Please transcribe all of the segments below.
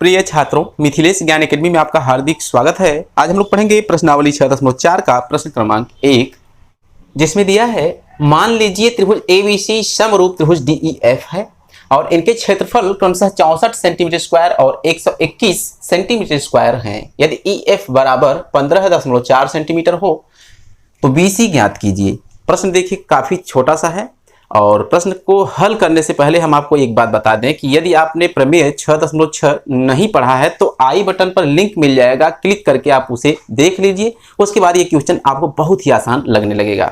प्रिय छात्रों, मिथिलेश ज्ञान एकेडमी में आपका हार्दिक स्वागत है। आज हम लोग पढ़ेंगे प्रश्नावली 6.4 का प्रश्न क्रमांक 1, जिसमें दिया है मान लीजिए त्रिभुज ABC समरूप त्रिभुज DEF है और इनके क्षेत्रफल क्रमशः 64 सेंटीमीटर स्क्वायर और 121 सेंटीमीटर स्क्वायर हैं। यदि EF बराबर 15.4 सेंटीमीटर हो तो BC ज्ञात कीजिए। प्रश्न देखिए काफी छोटा सा है और प्रश्न को हल करने से पहले हम आपको एक बात बता दें कि यदि आपने प्रमेय 6.6 नहीं पढ़ा है तो आई बटन पर लिंक मिल जाएगा, क्लिक करके आप उसे देख लीजिए। उसके बाद ये क्वेश्चन आपको बहुत ही आसान लगने लगेगा।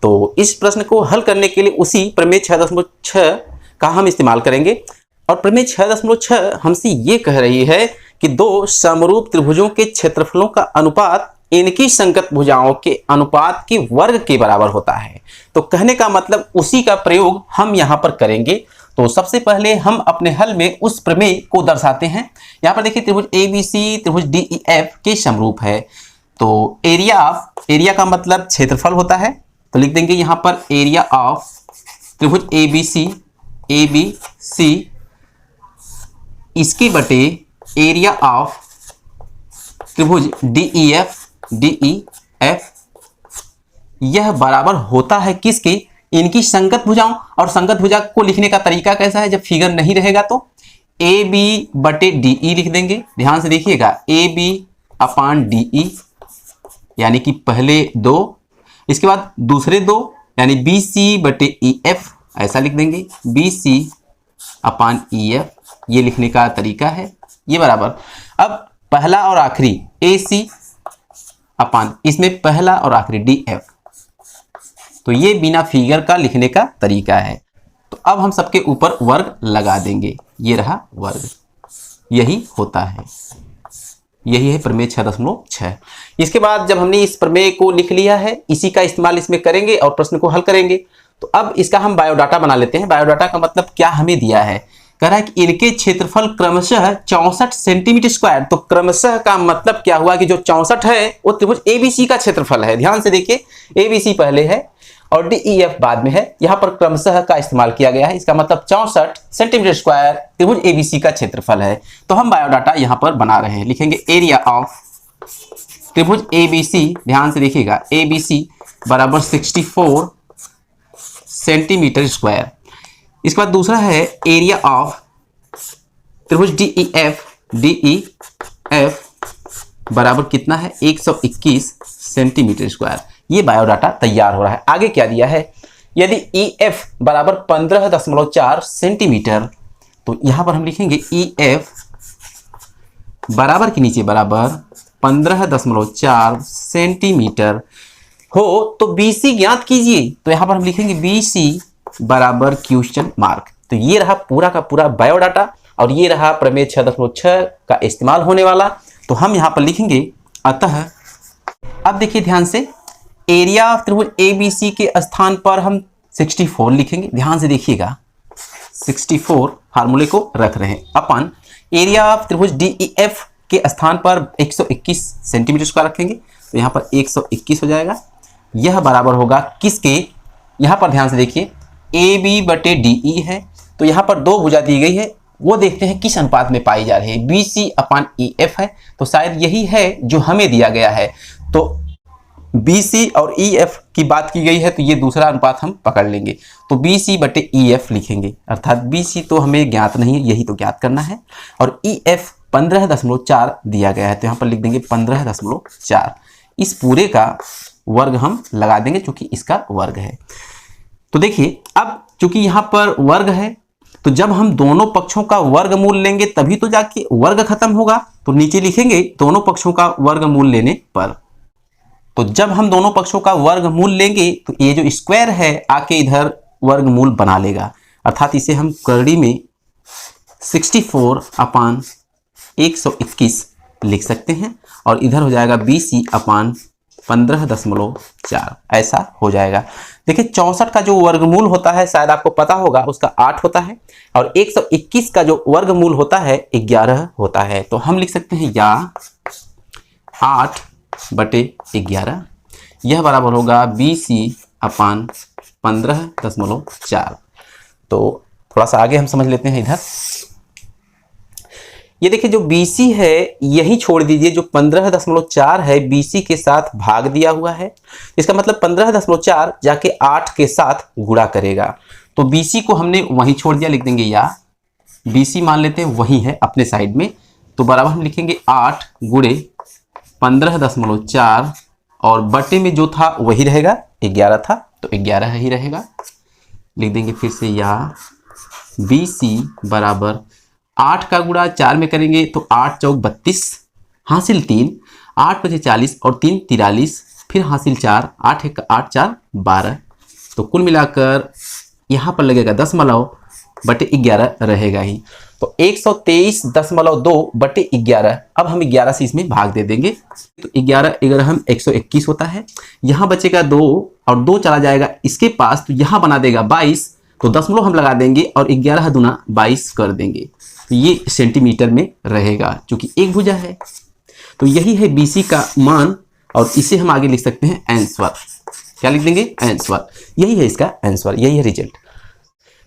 तो इस प्रश्न को हल करने के लिए उसी प्रमेय 6.6 का हम इस्तेमाल करेंगे और प्रमेय 6.6 हमसे ये कह रही है कि दो समरूप त्रिभुजों के क्षेत्रफलों का अनुपात इनकी संगत भुजाओं के अनुपात के वर्ग के बराबर होता है। तो कहने का मतलब उसी का प्रयोग हम यहां पर करेंगे। तो सबसे पहले हम अपने हल में उस प्रमेय को दर्शाते हैं। यहां पर देखिए त्रिभुज ABC त्रिभुज DEF के समरूप है। तो एरिया का मतलब क्षेत्रफल होता है, तो लिख देंगे यहां पर एरिया ऑफ त्रिभुज ABC इसके बटे एरिया ऑफ त्रिभुज DEF यह बराबर होता है किसके? इनकी संगत भुजाओं। और संगत भुजा को लिखने का तरीका कैसा है? जब फिगर नहीं रहेगा तो AB बटे DE लिख देंगे। ध्यान से देखिएगा, AB अपान DE यानी कि पहले दो, इसके बाद दूसरे दो यानी BC बटे EF ऐसा लिख देंगे। BC अपान EF ये लिखने का तरीका है, ये बराबर। अब पहला और आखिरी AC अपान इसमें पहला और आखिरी DF, तो ये बिना फिगर का लिखने का तरीका है। तो अब हम सबके ऊपर वर्ग लगा देंगे, ये रहा वर्ग, यही होता है, यही है प्रमेय 6.6। इसके बाद जब हमने इस प्रमेय को लिख लिया है, इसी का इस्तेमाल इसमें करेंगे और प्रश्न को हल करेंगे। तो अब इसका हम बायोडाटा बना लेते हैं। बायोडाटा का मतलब क्या हमें दिया है? कह रहा है कि इनके क्षेत्रफल क्रमशः 64 सेंटीमीटर स्क्वायर। तो क्रमशः का मतलब क्या हुआ कि जो 64 है वो त्रिभुज ABC का क्षेत्रफल है। ध्यान से देखिए, ABC पहले है और DEF बाद में है। यहां पर क्रमशः का इस्तेमाल किया गया है, इसका मतलब 64 सेंटीमीटर स्क्वायर त्रिभुज ABC का क्षेत्रफल है। तो हम बायोडाटा यहां पर बना रहे हैं, लिखेंगे एरिया ऑफ त्रिभुज ABC। ध्यान से देखिएगा, ABC बराबर 64 सेंटीमीटर स्क्वायर। इसके बाद दूसरा है एरिया ऑफ त्रिभुज DEF बराबर कितना है? 121 सेंटीमीटर स्क्वायर। ये बायोडाटा तैयार हो रहा है। आगे क्या दिया है? यदि EF बराबर 15.4 सेंटीमीटर, तो यहां पर हम लिखेंगे EF बराबर के नीचे बराबर 15.4 सेंटीमीटर हो तो BC ज्ञात कीजिए। तो यहां पर हम लिखेंगे BC बराबर क्वेश्चन मार्क। तो ये रहा पूरा का पूरा बायोडाटा और ये रहा प्रमेय 6.6 का इस्तेमाल होने वाला। तो हम यहां पर लिखेंगे अतः, अब देखिए ध्यान से, एरिया ऑफ त्रिभुज ABC के स्थान पर हम 64 लिखेंगे। ध्यान से देखिएगा, 64 फार्मूले को रख रहे हैं, अपन एरिया ऑफ त्रिभुज DEF के स्थान पर 121 सेंटीमीटर स्क्वायर रखेंगे। तो यहां पर 121 हो जाएगा। यह बराबर होगा किसके? यहां पर ध्यान से देखिए, AB बटे DE है, तो यहां पर दो भुजा दी गई है, वो देखते हैं किस अनुपात में पाई जा रही है। BC अपान EF है, तो शायद यही है जो हमें दिया गया है। तो BC और EF की बात की गई है, तो ये दूसरा अनुपात हम पकड़ लेंगे। तो BC बटे EF लिखेंगे, अर्थात BC तो हमें ज्ञात नहीं है, यही तो ज्ञात करना है। और EF 15.4 दिया गया है, तो यहाँ पर लिख देंगे 15.4। इस पूरे का वर्ग हम लगा देंगे क्योंकि इसका वर्ग है। तो देखिए, अब चूंकि यहां पर वर्ग है, तो जब हम दोनों पक्षों का वर्गमूल लेंगे तभी तो जाके वर्ग खत्म होगा। तो नीचे लिखेंगे दोनों पक्षों का वर्गमूल लेने पर। तो जब हम दोनों पक्षों का वर्गमूल लेंगे तो ये जो स्क्वायर है आके इधर वर्गमूल बना लेगा, अर्थात इसे हम करड़ी में 64 अपान 121 लिख सकते हैं और इधर हो जाएगा BC अपान 15.4 ऐसा हो जाएगा। देखिए 64 का जो वर्गमूल होता है शायद आपको पता होगा, उसका 8 होता है और 121 का जो वर्गमूल होता है 11 होता है। तो हम लिख सकते हैं या 8 बटे 11, यह बराबर होगा BC अपान 15.4। तो थोड़ा सा आगे हम समझ लेते हैं इधर। ये देखिए जो BC है यही छोड़ दीजिए, जो 15.4 है BC के साथ भाग दिया हुआ है, इसका मतलब 15.4 जाके 8 के साथ गुणा करेगा। तो BC को हमने वहीं छोड़ दिया, लिख देंगे या BC मान लेते हैं वही है अपने साइड में, तो बराबर हम लिखेंगे 8 गुणे 15.4 और बटे में जो था वही रहेगा, 11 था तो 11 ही रहेगा। लिख देंगे फिर से या BC बराबर 8 का गुणा 4 में करेंगे तो 8 चौक 32, हासिल 3, 8 पचे 40 और 3 43, फिर हासिल 4, 8 एक 8 4 12। तो कुल मिलाकर यहाँ पर लगेगा दशमलव बटे 11 रहेगा ही। तो 123.2 बटे 11, अब हम 11 से इसमें भाग दे देंगे तो 11 अगर हम 121 होता है, यहाँ बचेगा 2 और 2 चला जाएगा इसके पास तो यहाँ बना देगा 22, तो दशमलव हम लगा देंगे और 11 दूना 22 कर देंगे, तो ये सेंटीमीटर में रहेगा क्योंकि एक भुजा है। तो यही है BC का मान और इसे हम आगे लिख सकते हैं आंसर। क्या लिख देंगे? आंसर। यही है इसका आंसर, यही है रिजल्ट।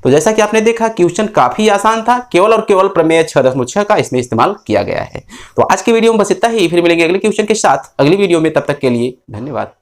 तो जैसा कि आपने देखा क्वेश्चन काफी आसान था, केवल और केवल प्रमेय 6.6 का इसमें इस्तेमाल किया गया है। तो आज के वीडियो में बस इतना ही, फिर मिलेंगे अगले क्वेश्चन के साथ अगली वीडियो में, तब तक के लिए धन्यवाद।